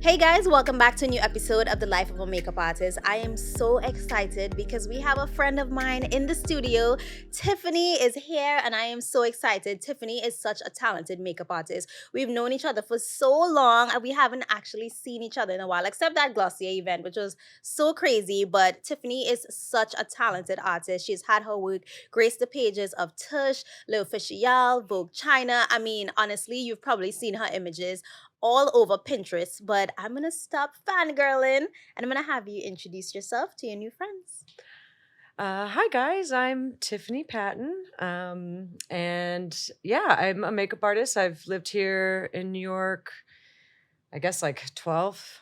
Hey guys, welcome back to a new episode of The Life of a Makeup Artist. I am so excited because we have a friend of mine in the studio. Tiffany is here and I am so excited. Tiffany is such a talented makeup artist. We've known each other for so long and we haven't actually seen each other in a while, except that Glossier event, which was so crazy. But Tiffany is such a talented artist. She's had her work grace the pages of Tush, L'Officiel, Vogue China. I mean, honestly, you've probably seen her images all over Pinterest, but I'm gonna stop fangirling and I'm gonna have you introduce yourself to your new friends. Hi guys, I'm Tiffany Patton. And yeah, I'm a makeup artist. I've lived here in New York, I guess like 12,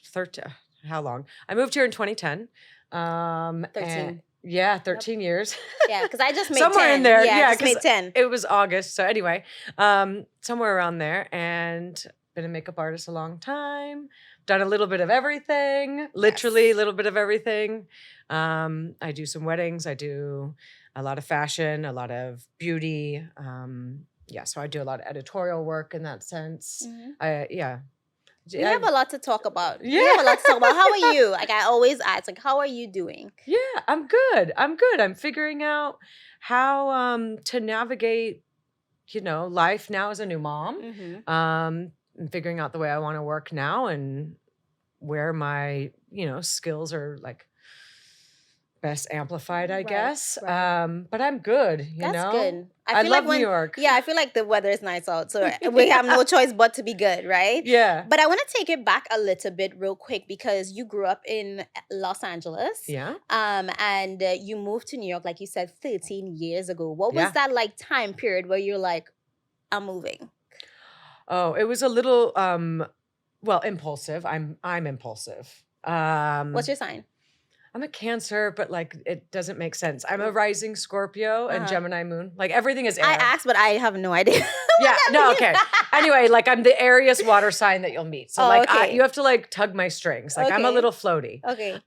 13, how long? I moved here in 2010. 13. Yeah, 13 years. Yeah, because I just made Somewhere 10. in there. Yeah, I Yeah, just made 'cause 10. it was August. So anyway, somewhere around there. And been a makeup artist a long time. Done a little bit of everything, literally a little bit of everything. I do some weddings. I do a lot of fashion, a lot of beauty. Yeah, so I do a lot of editorial work in that sense. Yeah. We have a lot to talk about. Yeah. We have a lot to talk about. How are you? Like I always ask, like, how are you doing? Yeah, I'm good. I'm figuring out how to navigate, life now as a new mom. I'm figuring out the way I want to work now and where my, skills are like best amplified, I guess. right. But I'm good, That's good. I feel love like New York. Yeah, I feel like the weather is nice out, so we have no choice but to be good, right? Yeah. But I want to take it back a little bit real quick because you grew up in Los Angeles. Yeah. And you moved to New York, like you said, 13 years ago. What was Yeah. that like time period where you're like, I'm moving? Oh, it was a little impulsive. I'm impulsive. What's your sign? I'm a Cancer, but like it doesn't make sense. I'm a rising Scorpio and Uh-huh. Gemini moon. Like everything is air. I asked, but I have no idea. Yeah, no, okay. Anyway, like I'm the airiest water sign that you'll meet. So okay. you have to like tug my strings. Like I'm a Okay. little floaty. Okay.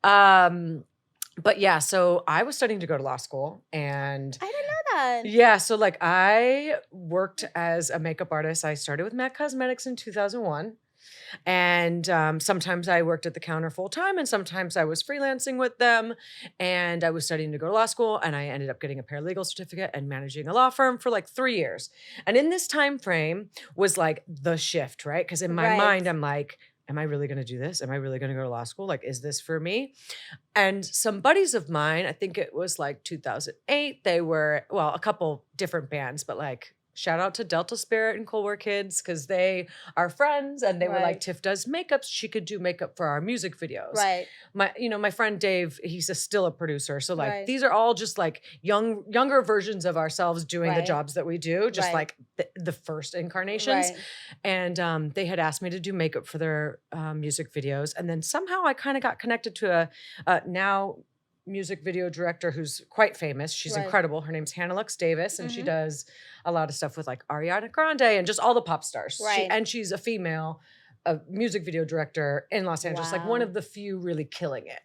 But yeah, so I was studying to go to law school and I didn't know that. yeah, so like I worked as a makeup artist. I started with MAC Cosmetics in 2001. And sometimes I worked at the counter full time and sometimes I was freelancing with them. And I was studying to go to law school and I ended up getting a paralegal certificate and managing a law firm for like 3 years. And in this time frame was like the shift, right? Because in my mind, I'm like, am I really going to do this? Am I really going to go to law school? Like, is this for me? And some buddies of mine, I think it was like 2008, they were, well, a couple different bands, but like, shout out to Delta Spirit and Cold War Kids because they are friends and they were like, Tiff does makeup. She could do makeup for our music videos. Right. My friend Dave, he's still a producer. So like these are all just like younger versions of ourselves doing the jobs that we do, just like the first incarnations. And they had asked me to do makeup for their music videos. And then somehow I kind of got connected to a now music video director who's quite famous. She's incredible. Her name's Hannah Lux Davis, and she does a lot of stuff with like Ariana Grande and just all the pop stars. And she's a female music video director in Los Angeles, like one of the few really killing it.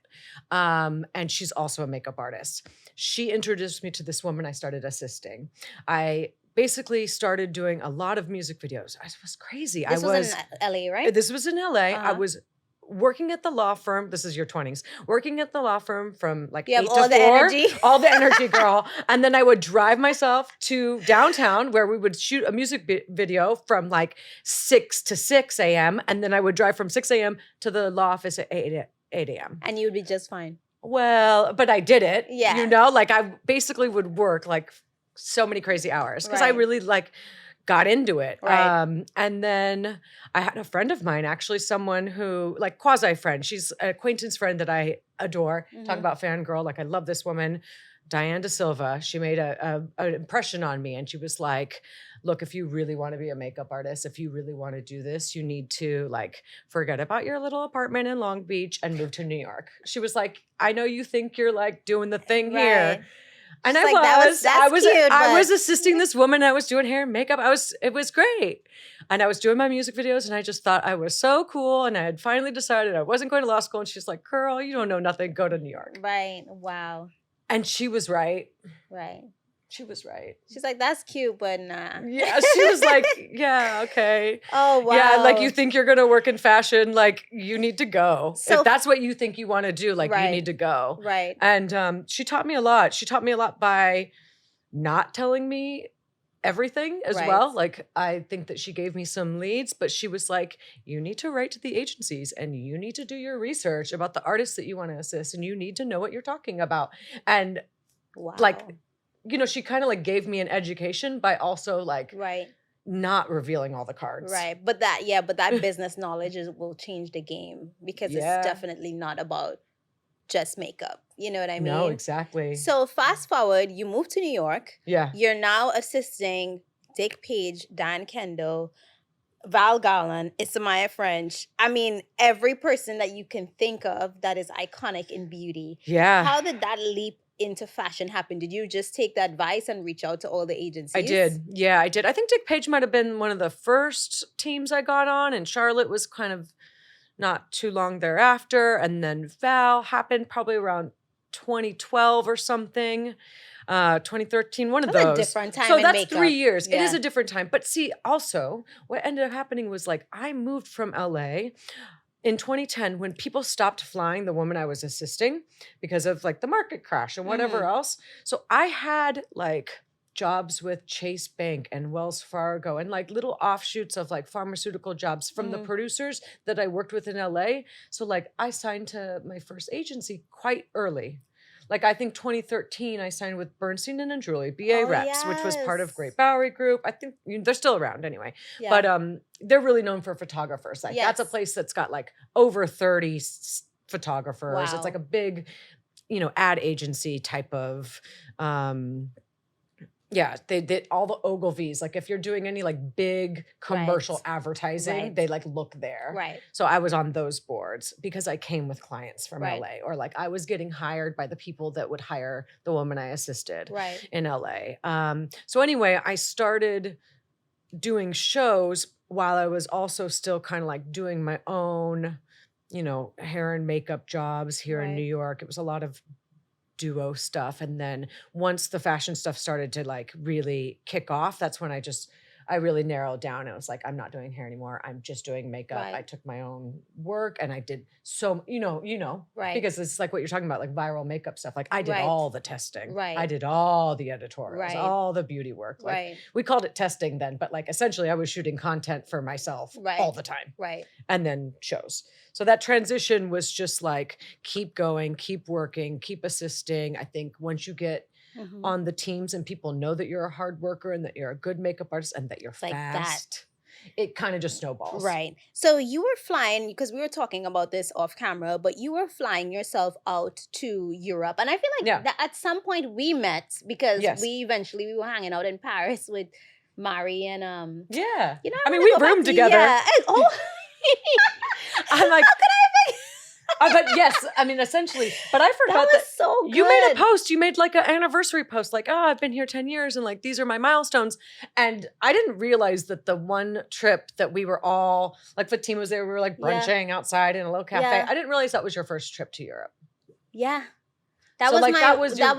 And she's also a makeup artist. She introduced me to this woman I started assisting. I basically started doing a lot of music videos. It was crazy. This was in LA, right? This was in LA. I was working at the law firm. This is your 20s. Working at the law firm from like 8 to 4. All the energy, girl. And then I would drive myself to downtown where we would shoot a music video from like 6 to 6 a.m. And then I would drive from 6 a.m. to the law office at 8 a.m. And you would be just fine. Well, but I did it. Yeah. Like I basically would work like so many crazy hours because I really like got into it. And then I had a friend of mine, actually someone who like quasi friend, she's an acquaintance friend that I adore. Talk about fangirl. Like I love this woman, Diane Da Silva. She made an impression on me and she was like, look, if you really want to be a makeup artist, if you really want to do this, you need to like forget about your little apartment in Long Beach and move to New York. She was like, I know you think you're like doing the thing here. And I was assisting this woman. I was doing hair and makeup. It was great. And I was doing my music videos and I just thought I was so cool. And I had finally decided I wasn't going to law school. And she's like, girl, you don't know nothing. Go to New York. Right. Wow. And she was right. Right. She was right. She's like, that's cute, but nah. Yeah, she was like, yeah, okay. Oh, wow. Yeah, like you think you're going to work in fashion, like you need to go. So, if that's what you think you want to do, like you need to go. Right. And she taught me a lot. She taught me a lot by not telling me everything as well. Like I think that she gave me some leads, but she was like, you need to write to the agencies and you need to do your research about the artists that you want to assist and you need to know what you're talking about. And like, you know, she kind of like gave me an education by also like not revealing all the cards. Right. But that business knowledge will change the game because it's definitely not about just makeup. You know what I mean? No, exactly. So fast forward, you moved to New York. Yeah. You're now assisting Dick Page, Dan Kendall, Val Garland, Isamaya French. I mean, every person that you can think of that is iconic in beauty. Yeah. How did that leap into fashion happen? Did you just take that advice and reach out to all the agencies? I did. Yeah, I did. I think Dick Page might have been one of the first teams I got on, and Charlotte was kind of not too long thereafter. And then Val happened probably around 2012 or something. 2013, one of those. A different time. So that's 3 years. Yeah. It is a different time. But see, also, what ended up happening was like I moved from LA in 2010 when people stopped flying the woman I was assisting because of like the market crash and whatever else. So I had like jobs with Chase Bank and Wells Fargo and like little offshoots of like pharmaceutical jobs from the producers that I worked with in LA. So like I signed to my first agency quite early. Like I think 2013, I signed with Bernstein and Julie, BA Reps, which was part of Great Bowery Group. I think they're still around anyway. Yeah. But they're really known for photographers. Like that's a place that's got like over 30 photographers. Wow. It's like a big, you know, ad agency type of yeah, they did all the Ogilvies. Like if you're doing any like big commercial advertising, they like look there. Right. So I was on those boards because I came with clients from LA, or like I was getting hired by the people that would hire the woman I assisted in LA. So anyway, I started doing shows while I was also still kind of like doing my own, you know, hair and makeup jobs here in New York. It was a lot of duo stuff. And then once the fashion stuff started to like really kick off, that's when I really narrowed down. I was like, I'm not doing hair anymore. I'm just doing makeup. I took my own work and I did so, you know, because it's like what you're talking about, like viral makeup stuff. Like I did all the testing. I did all the editorials, all the beauty work. Like we called it testing then, but like essentially I was shooting content for myself all the time. And then shows. So that transition was just like, keep going, keep working, keep assisting. I think once you get on the teams and people know that you're a hard worker and that you're a good makeup artist and that you're fast, it kind of just snowballs. Right. So you were flying, because we were talking about this off camera, but you were flying yourself out to Europe. And I feel like that at some point we met because we were hanging out in Paris with Mari and you know, I mean, we roomed together. Yeah. And, I'm like, but yes, I mean, essentially, but I forgot that so good. You made a post, you made like an anniversary post, like, oh, I've been here 10 years and like, these are my milestones. And I didn't realize that the one trip that we were all, like Fatima was there, we were like brunching outside in a little cafe. I didn't realize that was your first trip to Europe. Yeah. That was my first That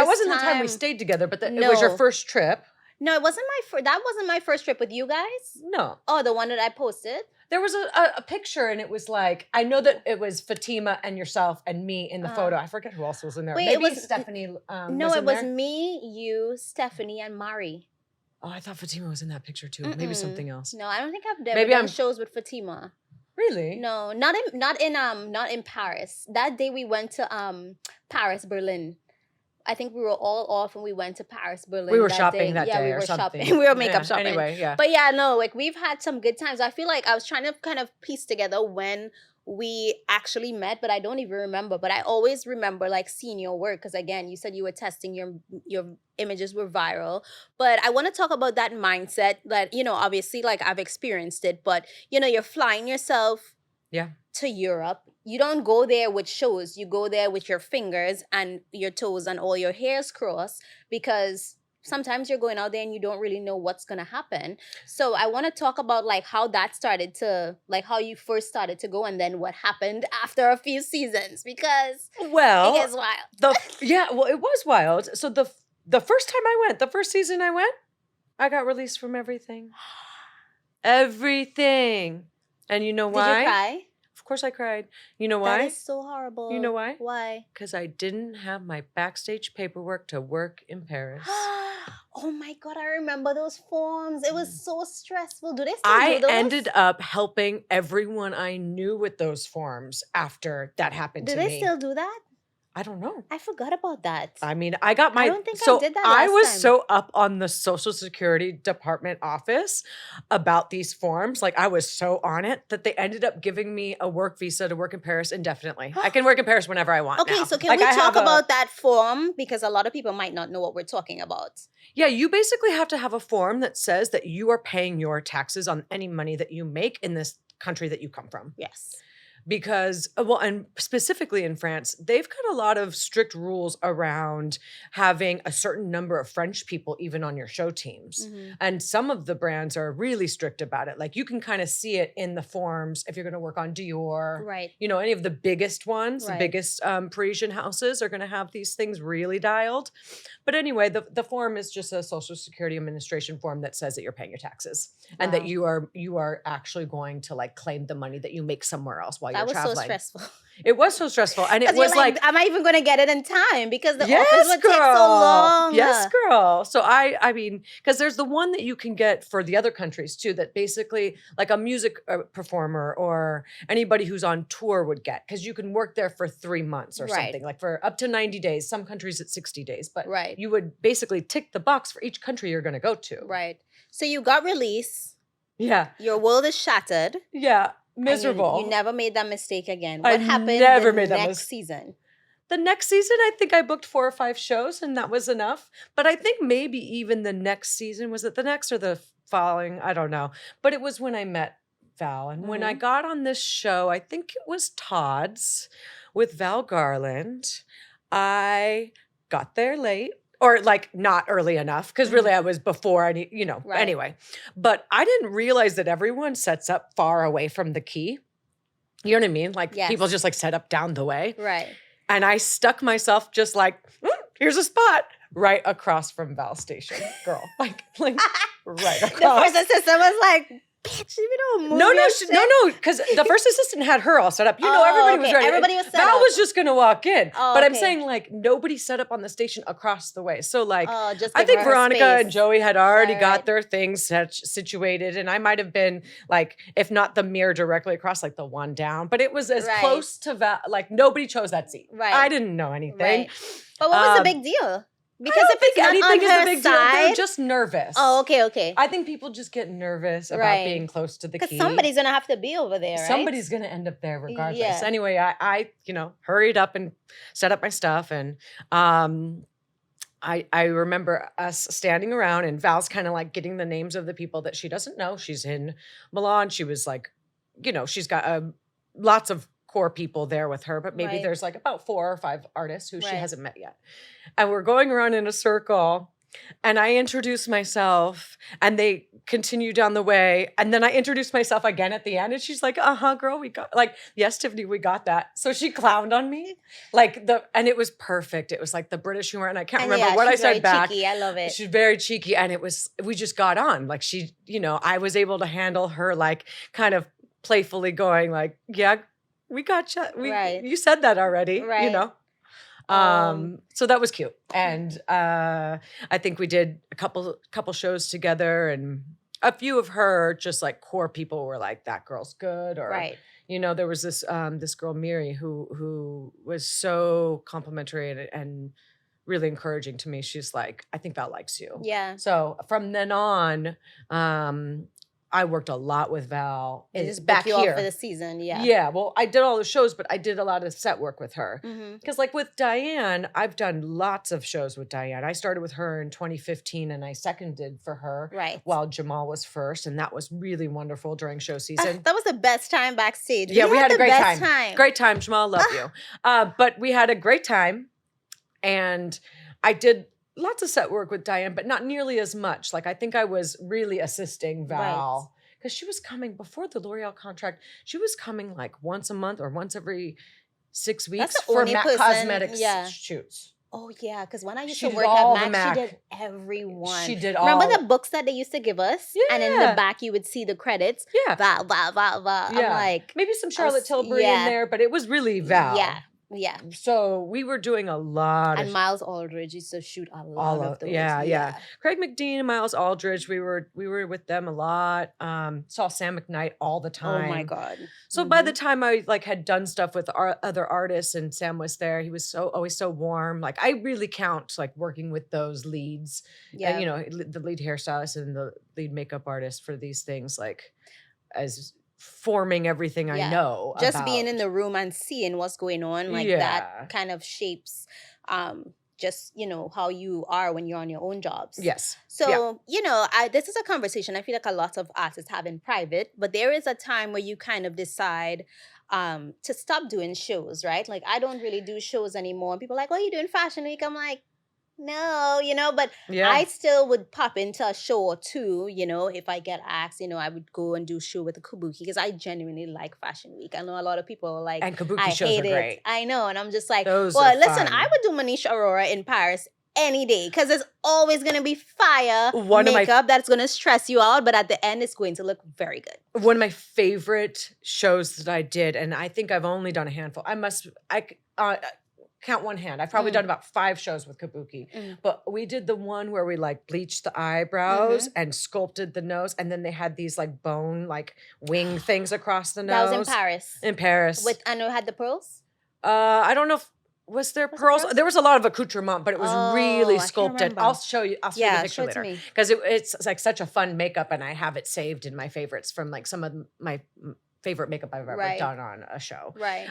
wasn't the time we stayed together, but it was your first trip. No, it wasn't that wasn't my first trip with you guys. No. Oh, the one that I posted? There was a picture and it was like, I know that it was Fatima and yourself and me in the photo. I forget who else was in there. Wait, maybe it was Stephanie. No, it was me, you, Stephanie, and Mari. Oh, I thought Fatima was in that picture too. Maybe something else. No, I don't think I've ever done shows with Fatima. Really? No, not in Paris. That day we went to Paris, Berlin. I think we were all off and we went to Paris, Berlin. We were shopping that day we or were something. Shopping. We were makeup shopping. Anyway, yeah. But yeah, no, like we've had some good times. I feel like I was trying to kind of piece together when we actually met, but I don't even remember. But I always remember like seeing your work because again, you said you were testing your images were viral. But I want to talk about that mindset that, you know, obviously like I've experienced it, but you know, you're flying yourself to Europe. You don't go there with shows. You go there with your fingers and your toes and all your hairs crossed because sometimes you're going out there and you don't really know what's going to happen. So I want to talk about like how that started to, like how you first started to go and then what happened after a few seasons because it gets wild. It was wild. So the first time I went, the first season I went, I got released from everything. Everything. And you know why? Did you cry? Of course I cried. You know why? That is so horrible. You know why? Why? Because I didn't have my backstage paperwork to work in Paris. Oh my God, I remember those forms. It was so stressful. Do they still do those? I ended up helping everyone I knew with those forms after that happened to me. Do they still do that? I don't know. I forgot about that. I mean, I got my. I don't think I did that last I was time. so up on the Social Security Department office about these forms. Like, I was so on it that they ended up giving me a work visa to work in Paris indefinitely. I can work in Paris whenever I want. Okay, now. so can we talk about that form? Because a lot of people might not know what we're talking about. Yeah, you basically have to have a form that says that you are paying your taxes on any money that you make in this country that you come from. Yes. Because, well, and specifically in France, they've got a lot of strict rules around having a certain number of French people even on your show teams. Mm-hmm. And some of the brands are really strict about it. Like, you can kind of see it in the forms if you're going to work on Dior. Right. You know, any of the biggest ones, Right. the biggest Parisian houses are going to have these things really dialed. But anyway, the form is just a Social Security Administration form that says that you're paying your taxes and that you are actually going to like claim the money that you make somewhere else while you're traveling. That was so stressful. It was so stressful. And it was like, am I even going to get it in time? Because the office would take so long. Yes, girl. So I mean, because there's the one that you can get for the other countries too, that basically like a music performer or anybody who's on tour would get, because you can work there for 3 months or something, like for up to 90 days. Some countries it's 60 days, but you would basically tick the box for each country you're going to go to. Right. So you got released. Yeah. Your world is shattered. Yeah. Miserable. You never made that mistake again. What happened the next season? The next season, I think I booked 4 or 5 shows and that was enough. But I think maybe even the next season, was it the next or the following? I don't know. But it was when I met Val. And when I got on this show, I think it was Todd's with Val Garland. I got there late. Or like not early enough, because really I was before any, anyway. But I didn't realize that everyone sets up far away from the key. You know what I mean? Like people just like set up down the way. Right. And I stuck myself just like, here's a spot right across from Val Station, girl. like right across. The first assistant was like, bitch, you don't move. No, because the first assistant had her all set up. Everybody was ready. Everybody was set Val up. was just gonna walk in. But I'm saying like nobody set up on the station across the way. So like just I think her Veronica space. and Joey had already got their things situated, and I might have been like, if not the mirror directly across, like the one down. But it was as close to Val. Like nobody chose that seat. Right. I didn't know anything. Right. But what was the big deal? Because I don't if think it's anything is a a big deal. They're just nervous. Oh, okay. I think people just get nervous about being close to the key. Because somebody's gonna have to be over there, right? Somebody's gonna end up there regardless. Yeah. Anyway, I hurried up and set up my stuff, and I remember us standing around, and Val's kind of like getting the names of the people that she doesn't know. She's in Milan. She was like, she's got lots of core people there with her, but maybe there's like about 4 or 5 artists who she hasn't met yet. And we're going around in a circle, and I introduce myself, and they continue down the way. And then I introduce myself again at the end, and she's like, girl, we got yes, Tiffany, we got that. So she clowned on me and it was perfect. It was like the British humor. And I can't remember what I said back. Cheeky. I love it. She's very cheeky. And we just got on. Like she, I was able to handle her like kind of playfully going like, yeah, we got you. You said that already, so that was cute. And I think we did a couple shows together, and a few of her just like core people were like, that girl's good. Or, there was this girl, Miri, who was so complimentary and really encouraging to me. She's like, I think Val likes you. Yeah. So from then on, I worked a lot with Val. Just back here for the season, yeah. Yeah, well, I did all the shows, but I did a lot of set work with her. Because like with Diane, I've done lots of shows with Diane. I started with her in 2015, and I seconded for her while Jamal was first, and that was really wonderful during show season. That was the best time backstage. Yeah, we had a great time. Great time, Jamal, love you. But we had a great time, and I did lots of set work with Diane, but not nearly as much. Like I think I was really assisting Val because she was coming before the L'Oreal contract. She was coming like once a month or once every 6 weeks for cosmetics shoots. Oh yeah, because when I used She to did work at all the Mac, she Mac. did everyone. She did Remember all. the books that they used to give us? And in the Yeah. back you would see the credits. Yeah. Val, Val, Val, Val. I'm Yeah. like, Maybe some Charlotte Tilbury in there, but it was really Val. Yeah. Yeah. So we were doing a lot And of Miles Aldridge used to shoot a lot of those. yeah. Craig McDean and Miles Aldridge, we were with them a lot. Saw Sam McKnight all the time. Oh my God. So by the time I like had done stuff with other artists and Sam was there, he was always so warm. Like I really count like working with those leads. Yeah. You know, the lead hairstylist and the lead makeup artist for these things, like as forming everything I know. Just being in the room and seeing what's going on, like that kind of shapes just, you know, how you are when you're on your own jobs. Yes. So, you know, this is a conversation I feel like a lot of artists have in private, but there is a time where you kind of decide to stop doing shows, right? Like I don't really do shows anymore. People are like, oh, you doing Fashion Week? I'm like, no, you know, but I still would pop into a show or two, you know, if I get asked, you know, I would go and do a show with the Kabuki because I genuinely like Fashion Week. I know a lot of people are like, and Kabuki I shows hate are great. I know. And I'm just like, Those well, listen, fun. I would do Manish Aurora in Paris any day because it's always going to be fire makeup that's going to stress you out. But at the end, it's going to look very good. One of my favorite shows that I did, and I think I've only done a handful. I count one hand. I've probably done about 5 shows with Kabuki, but we did the one where we like bleached the eyebrows and sculpted the nose, and then they had these like bone like wing things across the nose. That was in Paris. In Paris. I know had the pearls. I don't know if was there pearls. There was a lot of accoutrement, but it was really sculpted. I'll show you. I'll show you the picture later because it's like such a fun makeup, and I have it saved in my favorites from like some of my favorite makeup I've ever done on a show. Right.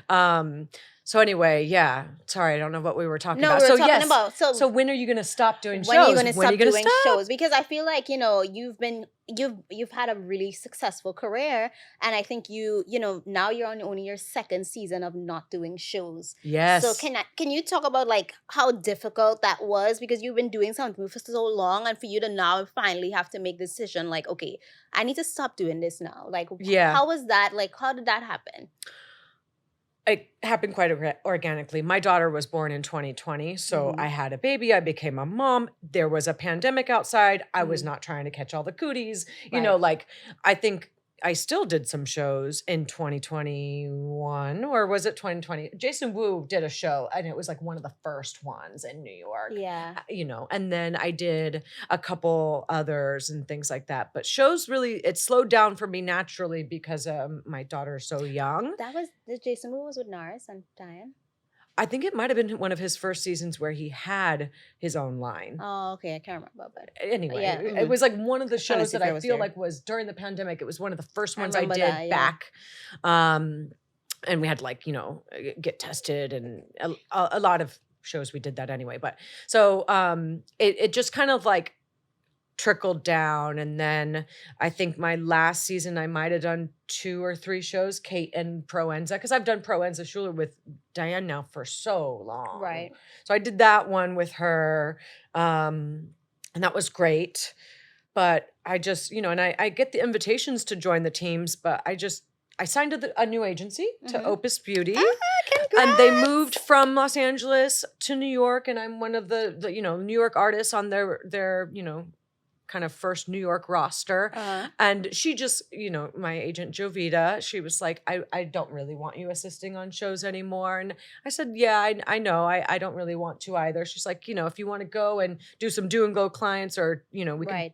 So anyway, yeah. Sorry, I don't know what we were talking about. No, we were talking about. So when are you going to stop doing shows? When are you going to stop doing shows? Because I feel like, you know, you've had a really successful career, and I think you know, now you're on only your 2nd season of not doing shows. Yes. So can you talk about like how difficult that was, because you've been doing something for so long, and for you to now finally have to make the decision like, okay, I need to stop doing this now. Like, how was that? Like, how did that happen? It happened quite organically. My daughter was born in 2020, so I had a baby. I became a mom. There was a pandemic outside. I was not trying to catch all the cooties. You know, like I think I still did some shows in 2021, or was it 2020? Jason Wu did a show, and it was like one of the first ones in New York. Yeah. You know, and then I did a couple others and things like that. But shows really, it slowed down for me naturally because my daughter's so young. The Jason Wu was with Nars and Diane? I think it might have been one of his first seasons where he had his own line. Oh, okay. I can't remember. But anyway, it was like one of the shows that I feel like was during the pandemic. It was one of the first ones I did back. And we had to like, you know, get tested, and a lot of shows we did that anyway. But so it just kind of like trickled down. And then I think my last season, I might have done 2 or 3 shows, Kate and Proenza, because I've done Proenza Schuler with Diane now for so long. Right. So I did that one with her. And that was great. But I just, you know, and I get the invitations to join the teams, but I signed a new agency to Opus Beauty. And they moved from Los Angeles to New York. And I'm one of the you know, New York artists on their you know, kind of first New York roster. And she just, you know, my agent Jovita, she was like, I don't really want you assisting on shows anymore. And I said, yeah, I know. I don't really want to either. She's like, you know, if you want to go and do some do and go clients, or, you know, we can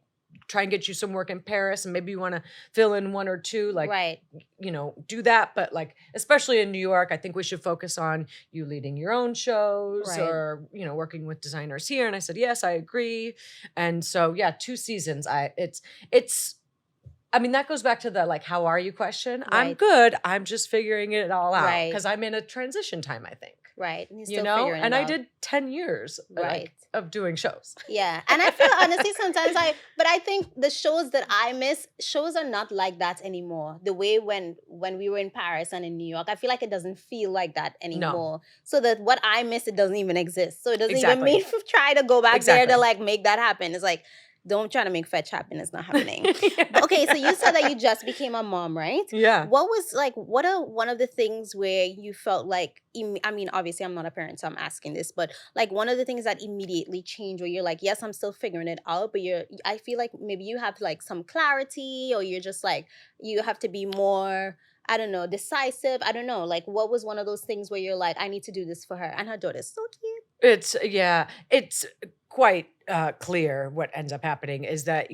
try and get you some work in Paris, and maybe you want to fill in 1 or 2, like, you know, do that. But like, especially in New York, I think we should focus on you leading your own shows or, you know, working with designers here. And I said, yes, I agree. And so, yeah, 2 seasons. I mean, that goes back to the like, how are you question. I'm good. I'm just figuring it all out because I'm in a transition time, I think. Right. You know, and I did 10 years of doing shows. Yeah. And I feel honestly sometimes but I think the shows that I miss, shows are not like that anymore. The way when we were in Paris and in New York, I feel like it doesn't feel like that anymore. No. So that what I miss, it doesn't even exist. So it doesn't even mean try to go back there to like make that happen. It's like, don't try to make fetch happen. It's not happening. But okay, so you said that you just became a mom, right? Yeah. What was like, what are one of the things where you felt like, I mean, obviously I'm not a parent, so I'm asking this, but like one of the things that immediately changed where you're like, yes, I'm still figuring it out, but I feel like maybe you have like some clarity, or you're just like, you have to be more, I don't know, decisive. I don't know. Like, what was one of those things where you're like, I need to do this for her? And her daughter's so cute. It's quite clear what ends up happening is that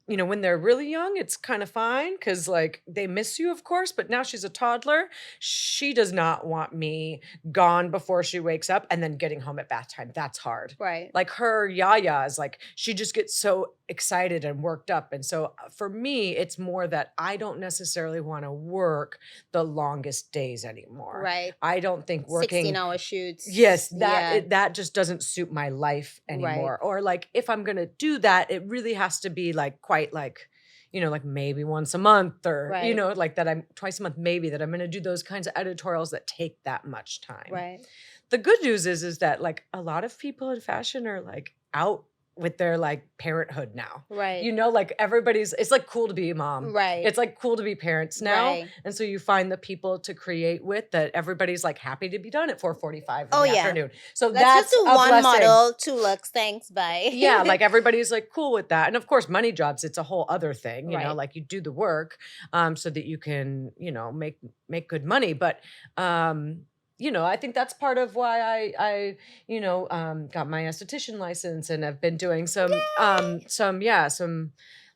when they're really young, it's kind of fine because like they miss you, of course, but now she's a toddler. She does not want me gone before she wakes up and then getting home at bath time. That's hard. Right. Like her yaya is like, she just gets so excited and worked up. And so for me, it's more that I don't necessarily want to work the longest days anymore. Right. I don't think working 16-hour shoots. Yes, that just doesn't suit my life anymore. Right. Or like if I'm gonna do that, it really has to be like quite like, like maybe once a month or Right. like that I'm twice a month, maybe that I'm gonna do those kinds of editorials that take that much time. Right. The good news is that like a lot of people in fashion are like out with their like parenthood now. Right. Like it's like cool to be a mom. Right. It's like cool to be parents now. Right. And so you find the people to create with that everybody's like happy to be done at 4:45 in the afternoon. So Let's that's just do a one blessing. model, 2 looks, thanks, bye. Yeah, like everybody's like cool with that. And of course, money jobs, it's a whole other thing, Right. like you do the work so that you can, make good money. But I think that's part of why I got my esthetician license and have been doing some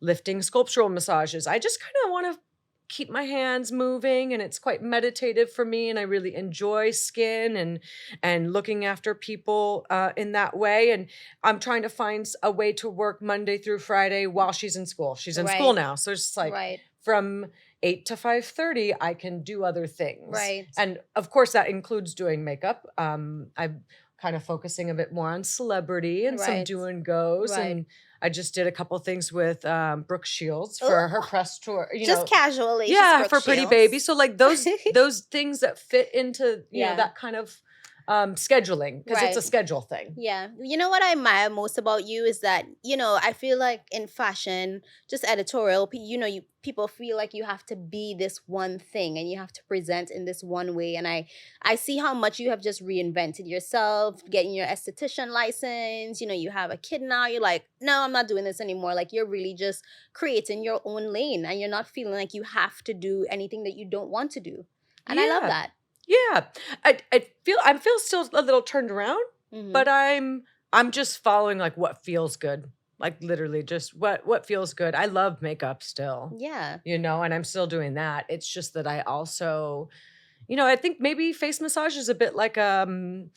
lifting sculptural massages. I just kind of want to keep my hands moving, and it's quite meditative for me. And I really enjoy skin and looking after people in that way. And I'm trying to find a way to work Monday through Friday while she's in school. She's in school now, so it's like from 8 to 5:30, I can do other things. Right. And of course, that includes doing makeup. I'm kind of focusing a bit more on celebrity and some do and goes. Right. And I just did a couple things with Brooke Shields for her press tour. Just casually. Yeah, for Pretty Baby. So like those things that fit into that kind of scheduling, because it's a schedule thing. Yeah. You know what I admire most about you is that, I feel like in fashion, just editorial, people feel like you have to be this one thing and you have to present in this one way. And I see how much you have just reinvented yourself, getting your esthetician license. You have a kid now. You're like, no, I'm not doing this anymore. Like you're really just creating your own lane and you're not feeling like you have to do anything that you don't want to do. And I love that. Yeah, I feel still a little turned around, but I'm just following like what feels good, like literally just what feels good. I love makeup still, and I'm still doing that. It's just that I also, I think maybe face massage is a bit like the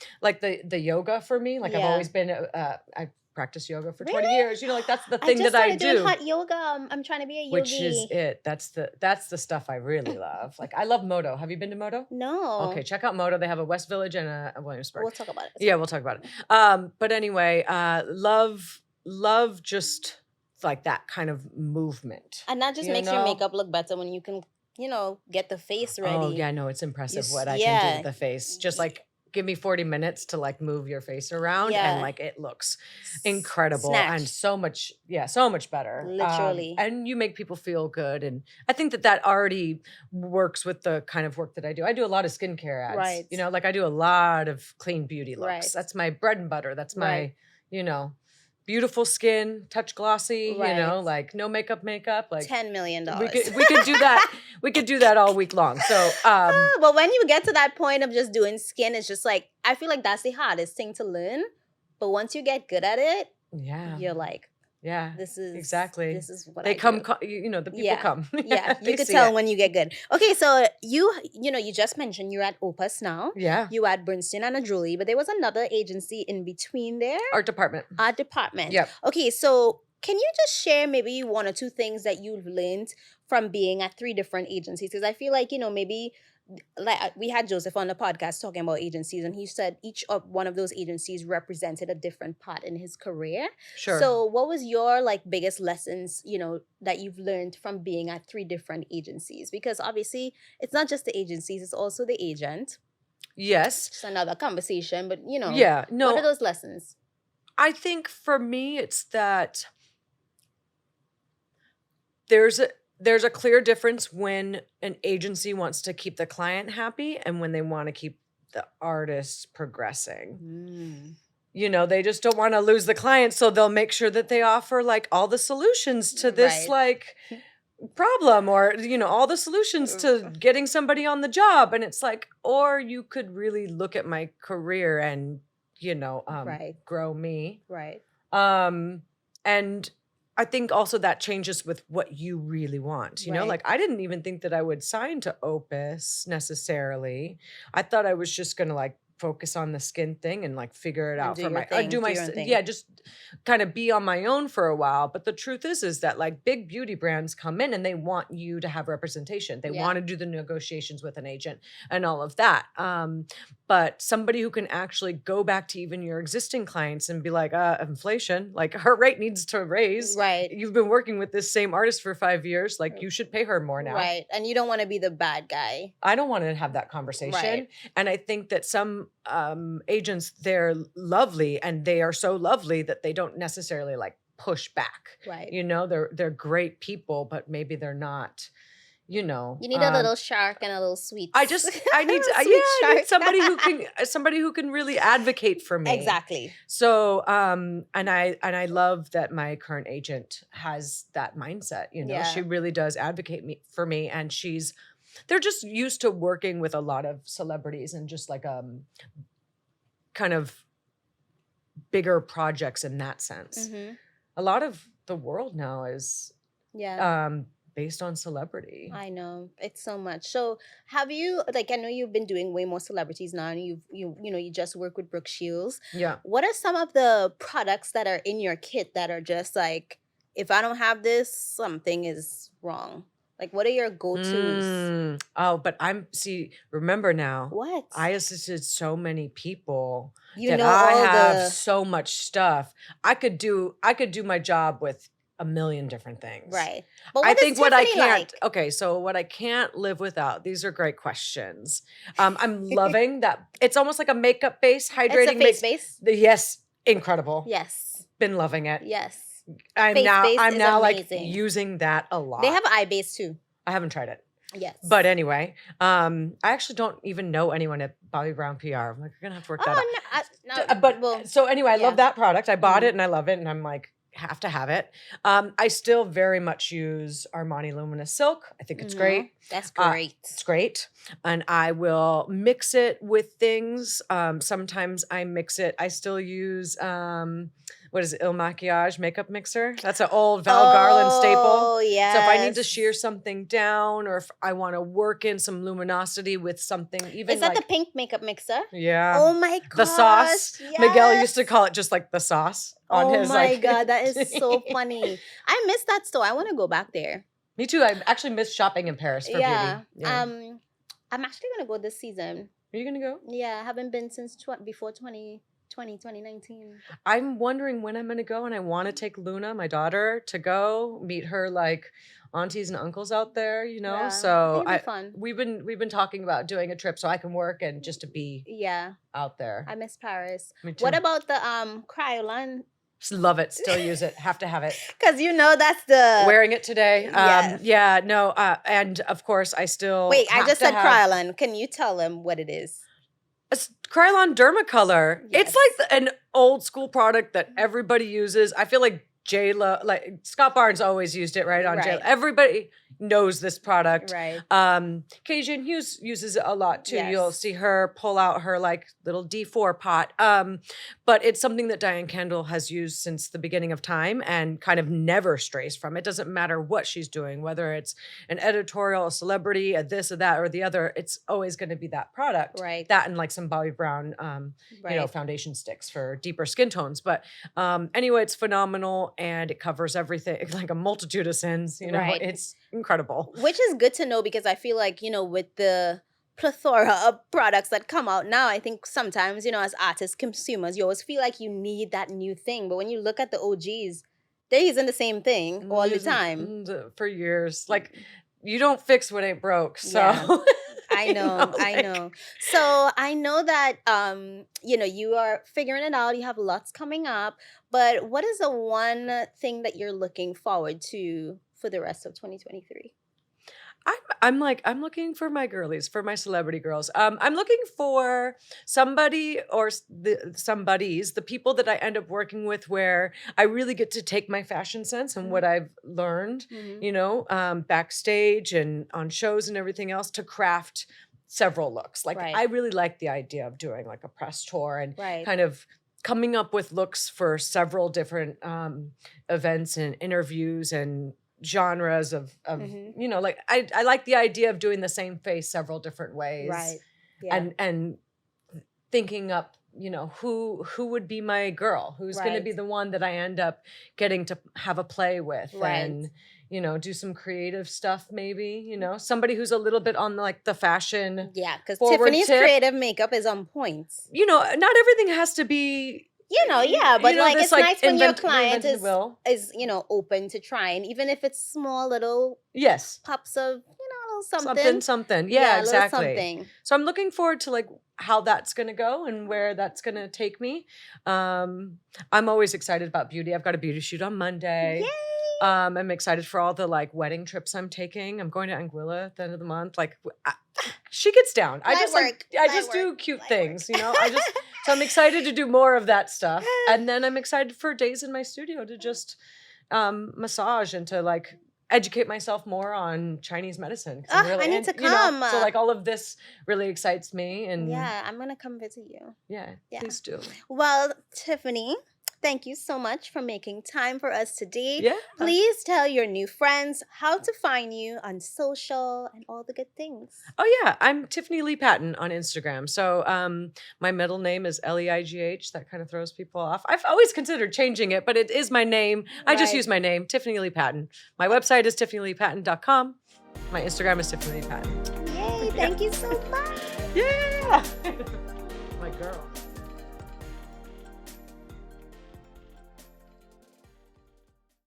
yoga for me. Like I've always been I practiced yoga for 20 years. Like that's the thing that I do. Doing hot yoga. I'm trying to be a yogi. Which is it. That's the stuff I really love. Like I love Moto. Have you been to Moto? No. Okay, check out Moto. They have a West Village and a Williamsburg. We'll talk about it. Yeah, we'll talk about it. But anyway, love just like that kind of movement. And that just makes your makeup look better when you can, get the face ready. Oh yeah, no, it's impressive what I can do with the face. Just like give me 40 minutes to like move your face around and like it looks incredible and so much better. Literally. And you make people feel good. And I think that already works with the kind of work that I do. I do a lot of skincare ads. Right. Like I do a lot of clean beauty looks. Right. That's my bread and butter. That's my, beautiful skin, touch glossy, like no makeup, like $10 million. We could do that. We could do that all week long. So, but when you get to that point of just doing skin, it's just like, I feel like that's the hardest thing to learn. But once you get good at it, you're like, this is what they I come, do. the people come. Yeah, you could tell when you get good. Okay, so you just mentioned you're at Opus now. Yeah. You at Bernstein and a Julie, but there was another agency in between there. Art department. Yep. Okay, so can you just share maybe 1 or 2 things that you've learned from being at 3 different agencies? Because I feel like, maybe like we had Joseph on the podcast talking about agencies, and he said each of one of those agencies represented a different part in his career. Sure. So what was your biggest lessons, that you've learned from being at 3 different agencies? Because obviously it's not just the agencies, it's also the agent. Yes. It's another conversation, but what are those lessons? I think for me, it's that there's a clear difference when an agency wants to keep the client happy and when they want to keep the artist progressing. They just don't want to lose the client, so they'll make sure that they offer like all the solutions to this like problem, or all the solutions to getting somebody on the job. And it's like, or you could really look at my career and grow me. And I think also that changes with what you really want. Like I didn't even think that I would sign to Opus necessarily. I thought I was just gonna like focus on the skin thing and like figure it out for my just kind of be on my own for a while. But the truth is that like big beauty brands come in and they want you to have representation. They want to do the negotiations with an agent and all of that. But somebody who can actually go back to even your existing clients and be like, inflation, like her rate needs to raise. You've been working with this same artist for 5 years. Like you should pay her more now. And you don't want to be the bad guy. I don't want to have that conversation. And I think that some agents, they're lovely and they are so lovely that they don't necessarily like push back. They're great people, but maybe they're not. You need a little shark and a little sweet. I need somebody who can really advocate for me. Exactly. So and I love that my current agent has that mindset. She really does advocate for me, and they're just used to working with a lot of celebrities and just like kind of bigger projects in that sense. A lot of the world now is based on celebrity. I know, it's so much. So have you, like, I know you've been doing way more celebrities now, and you just work with Brooke Shields. What are some of the products that are in your kit that are just like, if I don't have this, something is wrong? Like, what are your go-tos? Oh, but remember now. What? I assisted so many people that I have so much stuff. I could do my job with a million different things. But I think what I can't, so what I can't live without, these are great questions. I'm loving that. It's almost like a makeup base, hydrating face base. Yes. Incredible. Yes. Been loving it. Yes. I'm now like using that a lot. They have eye base too. I haven't tried it. Yes. But anyway, I actually don't even know anyone at Bobbi Brown PR. I'm like, we're gonna have to work that out. So anyway, I love that product. I bought it and I love it, and I'm like, have to have it. I still very much use Armani Luminous Silk. I think it's great. That's great. It's great. And I will mix it with things. Sometimes I mix it. I still use, what is it, Il Makiage makeup mixer. That's an old Val Garland staple. Oh, yeah. So if I need to sheer something down, or if I want to work in some luminosity with something, even is that the pink makeup mixer? Yeah. Oh my god. The sauce. Yes. Miguel used to call it just like the sauce on his. Oh my god, that is so funny. I miss that store. I want to go back there. Me too. I actually miss shopping in Paris for beauty. Yeah. I'm actually gonna go this season. Are you gonna go? Yeah, I haven't been since before 2019. I'm wondering when I'm gonna go, and I want to take Luna, my daughter, to go meet her like aunties and uncles out there. Yeah, so it'll be fun. We've been talking about doing a trip so I can work and just to be out there. I miss Paris. Me too. What about the Kryolan? Love it. Still use it. Have to have it. Because that's the... Wearing it today. Yes. Yeah, no. And of course, I still... Wait, I just said Kryolan. Can you tell them what it is? Kryolan Dermacolor. Yes. It's like an old school product that everybody uses. I feel like like Scott Barnes always used it, right? Everybody knows this product. Right. Cajun Hughes uses it a lot too. Yes. You'll see her pull out her like little D4 pot. But it's something that Diane Kendall has used since the beginning of time and kind of never strays from. It doesn't matter what she's doing, whether it's an editorial, a celebrity, a this or that or the other, it's always going to be that product. Right. That and like some Bobbi Brown foundation sticks for deeper skin tones. But anyway, it's phenomenal. And it covers everything, like a multitude of sins. It's incredible. Which is good to know, because I feel like, with the plethora of products that come out now, I think sometimes, as artists, consumers, you always feel like you need that new thing. But when you look at the OGs, they're using the same thing all the time. For years. Like, you don't fix what ain't broke. So... Yeah. I know. So I know that, you are figuring it out. You have lots coming up. But what is the one thing that you're looking forward to for the rest of 2023? I'm looking for my girlies, for my celebrity girls. I'm looking for somebody or somebodies, the people that I end up working with, where I really get to take my fashion sense and what I've learned, backstage and on shows and everything else, to craft several looks. Like I really like the idea of doing like a press tour and kind of coming up with looks for several different events and interviews and genres of like I like the idea of doing the same face several different ways, and thinking up who would be my girl, who's going to be the one that I end up getting to have a play with, and do some creative stuff, maybe somebody who's a little bit on like the fashion, because Tiffany's creative makeup is on point. Not everything has to be but like it's nice when your client is open to trying, even if it's small little pops of something. Yeah, exactly. Something. So I'm looking forward to like how that's gonna go and where that's gonna take me. I'm always excited about beauty. I've got a beauty shoot on Monday. Yay! I'm excited for all the like wedding trips I'm taking. I'm going to Anguilla at the end of the month. Like she gets down. I just do cute things, so I'm excited to do more of that stuff. And then I'm excited for days in my studio to just massage and to like educate myself more on Chinese medicine. I need to come. So like all of this really excites me. And I'm going to come visit you. Yeah, please do. Well, Tiffany, thank you so much for making time for us today. Yeah. Please tell your new friends how to find you on social and all the good things. Oh, yeah. I'm Tiffany Leigh Patton on Instagram. So my middle name is Leigh. That kind of throws people off. I've always considered changing it, but it is my name. I just use my name, Tiffany Leigh Patton. My website is tiffanyleightpatton.com. My Instagram is Tiffany Leigh Patton. Yay. Thank you so much. Yeah. My girl.